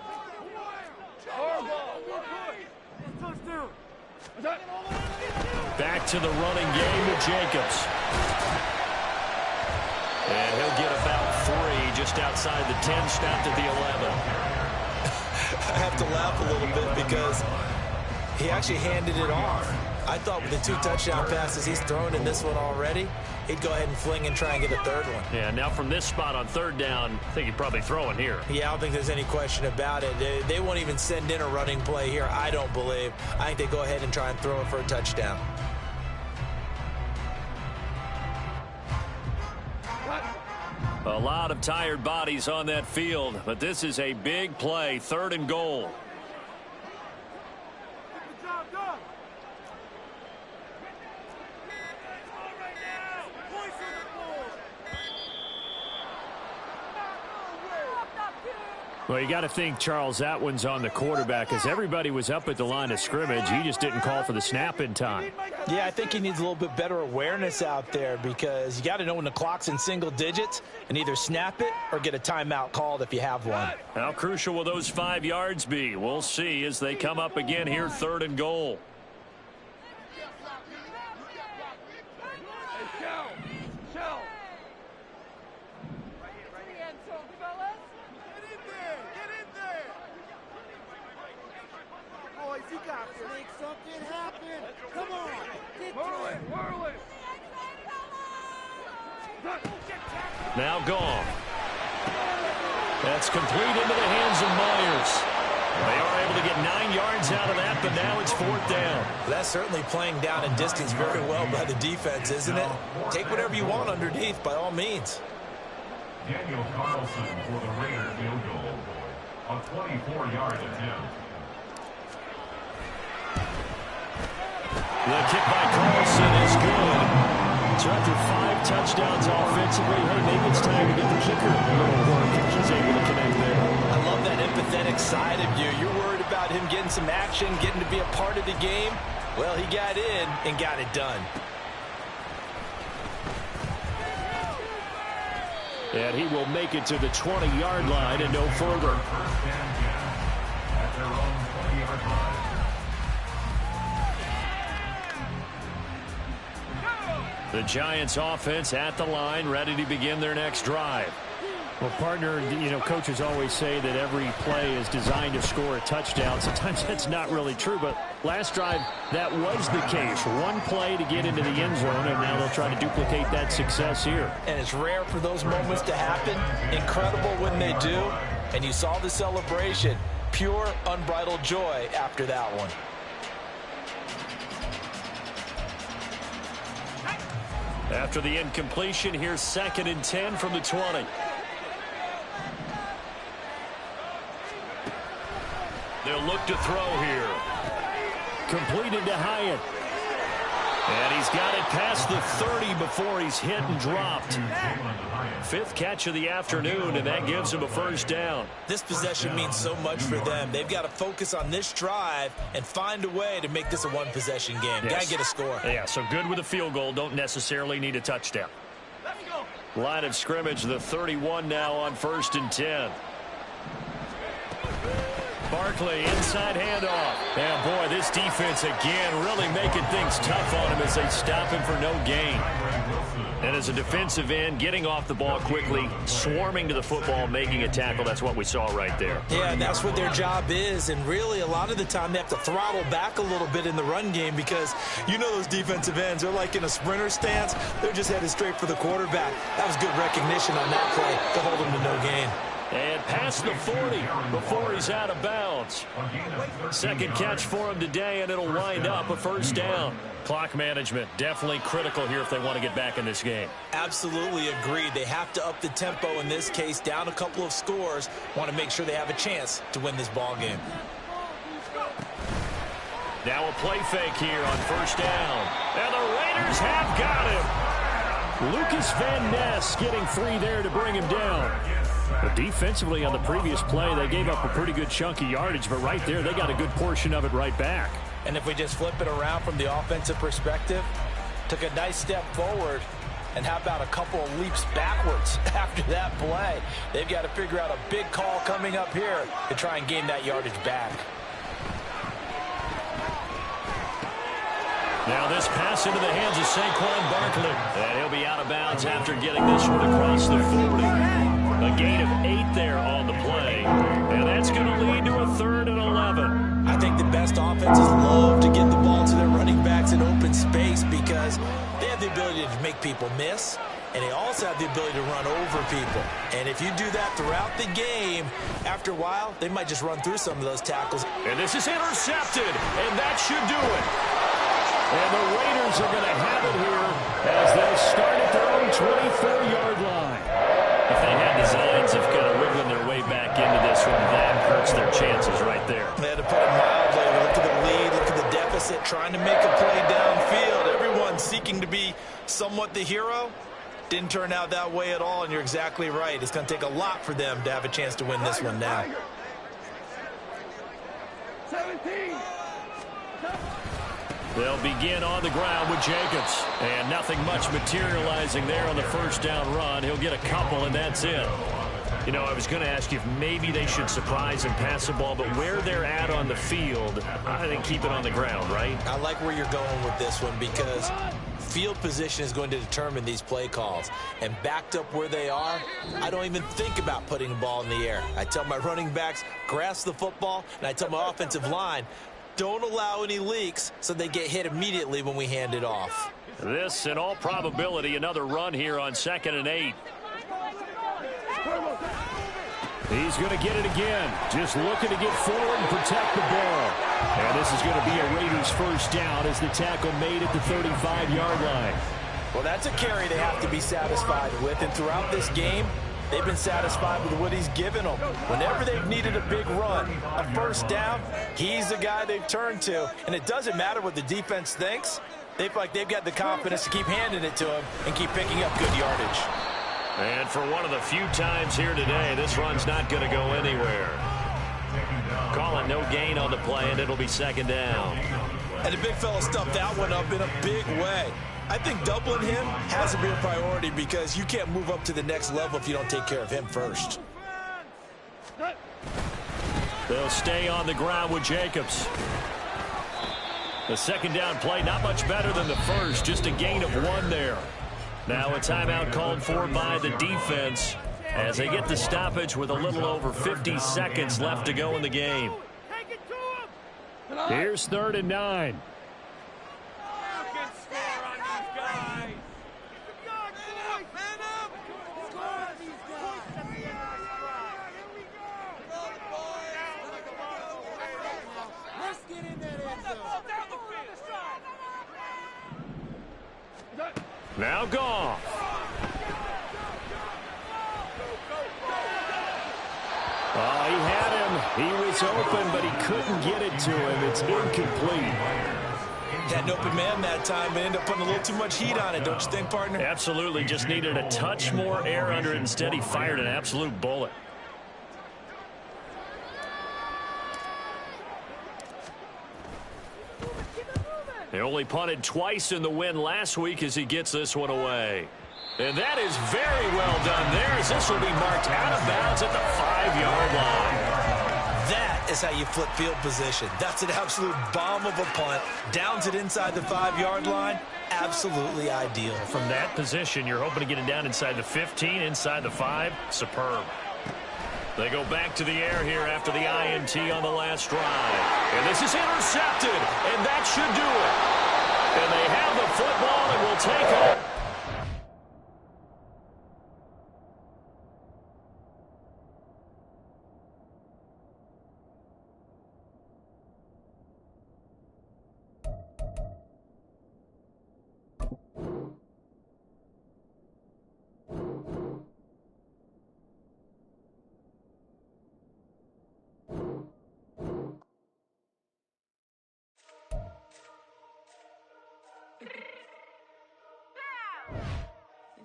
Back to the running game with Jacobs. And he'll get about 3 just outside the 10, snapped at the 11. I have to laugh a little bit because he actually handed it off. I thought with the 2 touchdown passes he's thrown in this one already, he'd go ahead and fling and try and get a 3rd one. Yeah, now from this spot on 3rd down, I think he'd probably throw it here. Yeah, I don't think there's any question about it. They won't even send in a running play here, I don't believe. I think they go ahead and try and throw it for a touchdown. A lot of tired bodies on that field, but this is a big play, 3rd and goal. Well, you got to think, Charles, that one's on the quarterback as everybody was up at the line of scrimmage. He just didn't call for the snap in time. Yeah, I think he needs a little bit better awareness out there because you got to know when the clock's in single digits and either snap it or get a timeout called if you have one. How crucial will those 5 yards be? We'll see as they come up again here, 3rd and goal. Now gone. That's complete into the hands of Myers. They are able to get 9 yards out of that, but now it's 4th down. That's certainly playing down in distance very well by the defense, isn't it? Take whatever you want underneath, by all means. Daniel Carlson for the Raider field goal. A 24-yard attempt. The kick by Carlson is good. So after 5 touchdowns offensively, hey, maybe it's time to get the kicker a little work, and he's able to connect there. I love that empathetic side of you. You're worried about about him getting some action, getting to be a part of the game. Well, he got in and got it done. And he will make it to the 20-yard line and no further. The Giants offense at the line, ready to begin their next drive. Well, partner, coaches always say that every play is designed to score a touchdown. Sometimes that's not really true, but last drive, that was the case. One play to get into the end zone, and now they'll try to duplicate that success here. And it's rare for those moments to happen. Incredible when they do. And you saw the celebration. Pure, unbridled joy after that one. After the incompletion, here's 2nd and 10 from the 20. They'll look to throw here. Completed to Hyatt. And he's got it past the 30 before he's hit and dropped. 5th catch of the afternoon, and that gives him a first down. This possession means so much for them. They've got to focus on this drive and find a way to make this a one-possession game. Yes. Got to get a score. Yeah, so good with a field goal. Don't necessarily need a touchdown. Line of scrimmage, the 31 now on 1st and 10. Barkley, inside handoff. And boy, this defense again really making things tough on him as they stop him for no gain. And as a defensive end, getting off the ball quickly, swarming to the football, making a tackle, that's what we saw right there. Yeah, and that's what their job is. And really, a lot of the time, they have to throttle back a little bit in the run game because you know those defensive ends, they're like in a sprinter stance. They're just headed straight for the quarterback. That was good recognition on that play to hold him to no gain. And past the 40 before he's out of bounds. 2nd catch for him today, and it'll wind up a first down. Clock management definitely critical here if they want to get back in this game. Absolutely agreed. They have to up the tempo in this case, down a couple of scores. Want to make sure they have a chance to win this ball game. Now a play fake here on first down. And the Raiders have got him. Lucas Van Ness getting free there to bring him down. But defensively on the previous play, they gave up a pretty good chunk of yardage, but right there, they got a good portion of it right back. And if we just flip it around from the offensive perspective, took a nice step forward, and how about a couple of leaps backwards after that play? They've got to figure out a big call coming up here to try and gain that yardage back. Now this pass into the hands of Saquon Barkley. And he'll be out of bounds after getting this one across the 40. A gain of 8 there on the play. And that's going to lead to a 3rd and 11. I think the best offenses love to get the ball to their running backs in open space because they have the ability to make people miss, and they also have the ability to run over people. And if you do that throughout the game, after a while, they might just run through some of those tackles. And this is intercepted, and that should do it. And the Raiders are going to have it here as they start at their own 24-yard line. If they had designs of kind of wiggling their way back into this one, that hurts their chances right there. They had to put it mildly. Look at the lead, look at the deficit, trying to make a play downfield. Everyone seeking to be somewhat the hero. Didn't turn out that way at all, and you're exactly right. It's going to take a lot for them to have a chance to win this one now. 17. They'll begin on the ground with Jacobs. And nothing much materializing there on the first down run. He'll get a couple, and that's it. You know, I was going to ask you if maybe they should surprise and pass the ball, but where they're at on the field, I think keep it on the ground, right? I like where you're going with this one because field position is going to determine these play calls. And backed up where they are, I don't even think about putting the ball in the air. I tell my running backs, grasp the football, and I tell my offensive line, don't allow any leaks so they get hit immediately when we hand it off. This, in all probability, another run here on 2nd and 8. He's going to get it again. Just looking to get forward and protect the ball. And this is going to be a Raiders first down as the tackle made at the 35-yard line. Well, that's a carry they have to be satisfied with. And throughout this game, they've been satisfied with what he's given them. Whenever they've needed a big run, a first down, he's the guy they've turned to. And it doesn't matter what the defense thinks. They feel like they've got the confidence to keep handing it to him and keep picking up good yardage. And for one of the few times here today, this run's not going to go anywhere. Calling want no gain on the play, and it'll be second down. And the big fella stuffed that one up in a big way. I think doubling him has to be a priority because you can't move up to the next level if you don't take care of him first. They'll stay on the ground with Jacobs. The second down play, not much better than the first, just a gain of 1 there. Now a timeout called for by the defense as they get the stoppage with a little over 50 seconds left to go in the game. Here's 3rd and 9. Now Goff. Oh, he had him. He was open, but he couldn't get it to him. It's incomplete. Had an open man that time, but ended up putting a little too much heat on it, don't you think, partner? Absolutely. Just needed a touch more air under it. Instead, he fired an absolute bullet. They only punted twice in the win last week as he gets this one away. And that is very well done there as this will be marked out of bounds at the 5-yard line. That is how you flip field position. That's an absolute bomb of a punt. Downs it inside the 5-yard line. Absolutely ideal. From that position, you're hoping to get it down inside the 15, inside the 5. Superb. They go back to the air here after the INT on the last drive. And this is intercepted, and that should do it. And they have the football and will take it.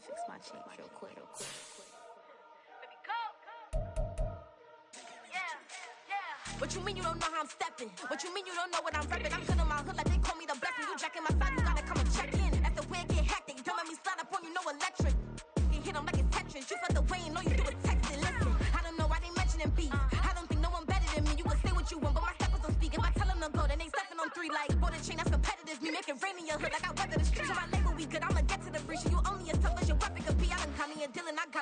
Fix my cheek real quick. What you mean you don't know how I'm stepping? What you mean you don't know what I'm repping? I'm good in my hood like they call me the blessing. You jacking my side, you gotta come and check in. That's the way it get hectic. Don't let me slide up on you, no electric. You hit them like it's Tetris. You felt the way and know you do it texting. Listen, I don't know why they mentioning beef. I don't think no one better than me. You can say what you want, but my steppers don't speak. If I tell them to go, then they stepping on 3 like border chain. That's competitive. Me make it rain in your hood like I weather the streets. My label we good. I'ma get to the breach. You only as tough as your weapon could be. I done Connie and Dylan. I got